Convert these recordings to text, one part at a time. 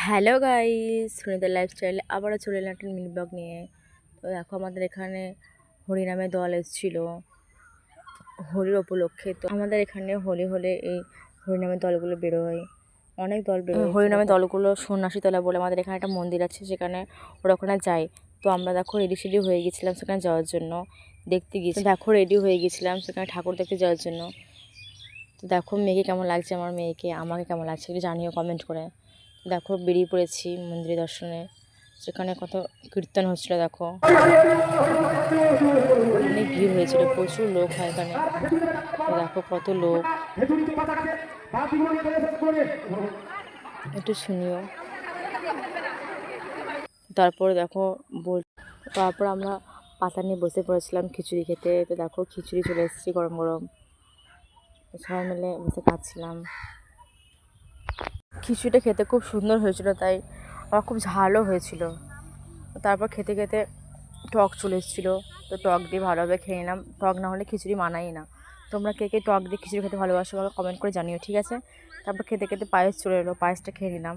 Hello guys, Sunita লাইফস্টাইলে আবারও চলে এলাম একটা মিনি ব্লগ নিয়ে। তো দেখো আমাদের এখানে হরিনামের দল এসেছিল হোলির উপলক্ষে। তো আমাদের এখানে হোলি হলে এই হরিনামের দলগুলো বেরোয়, অনেক দল বেরোয়। হরিনামের দলগুলো সন্ন্যাসীতলা বলে আমাদের এখানে একটা মন্দির আছে, সেখানে ওরা ওখানে যায়। তো আমরা দেখো রেডি হয়ে গেছিলাম সেখানে যাওয়ার জন্য, দেখতে গিয়েছি। দেখো রেডি হয়ে গেছিলাম সেখানে ঠাকুর দেখতে যাওয়ার জন্য। তো দেখো মেয়েকে কেমন লাগছে, আমার মেয়েকে, আমাকে কেমন লাগছে একটু জানিও কমেন্ট করে। দেখো বেরিয়ে পড়েছি মন্দিরে দর্শনে, সেখানে কত কীর্তন হচ্ছিল। দেখো অনেক ভিড় হয়েছিল, প্রচুর লোক হয় এখানে। দেখো কত লোক, একটু শুনিও। তারপর দেখো তারপর আমরা পাতা নিয়ে বসে পড়েছিলাম খিচুড়ি খেতে। তো দেখো খিচুড়ি চলে এসেছি গরম গরম, সবাই মিলে বসে খাচ্ছিলাম। খিচুড়িটা খেতে খুব সুন্দর হয়েছিল, তাই আমার খুব ঝালও হয়েছিল। তারপর খেতে খেতে টক চলে এসেছিলো, তো টক দিয়ে ভালোভাবে খেয়ে নিলাম। টক না হলে খিচুড়ি মানাই না। তোমরা কে কে টক দিয়ে খিচুড়ি খেতে ভালোবাসো আমাকে কমেন্ট করে জানিও, ঠিক আছে? তারপর খেতে খেতে পায়েস চলে এলো, পায়েসটা খেয়ে নিলাম।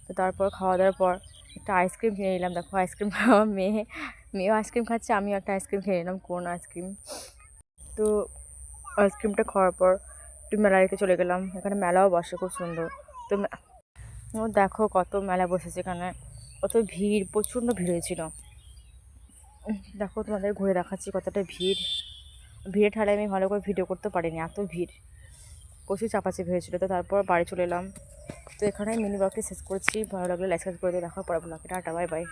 তো তারপর খাওয়া দাওয়ার পর একটা আইসক্রিম খেয়ে নিলাম। দেখো আইসক্রিম খাওয়া মেয়েও আইসক্রিম খাচ্ছে, আমিও একটা আইসক্রিম খেয়ে নিলাম, কোন আইসক্রিম। তো আইসক্রিমটা খাওয়ার পর একটু মেলাতে চলে গেলাম, এখানে মেলাও বসে খুব সুন্দর। তো দেখো কত মেলা বসেছে এখানে, কত ভিড়, প্রচণ্ড ভিড় হয়েছিল। দেখো তোমাদের ঘুরে দেখাচ্ছি কতটা ভিড়ে ঠাড়ায় আমি ভালো করে ভিডিও করতে পারিনি, এত ভিড়, প্রচুর চাপাচাপি হয়েছিল। তো তারপর বাড়ি চলে এলাম। তো এখানে মিনি ব্লগটি শেষ করছি, ভালো লাগলে লাইক সাবস্ক্রাইব করে দিয়ে দেখো পরে ব্লগে। Tata, bye bye.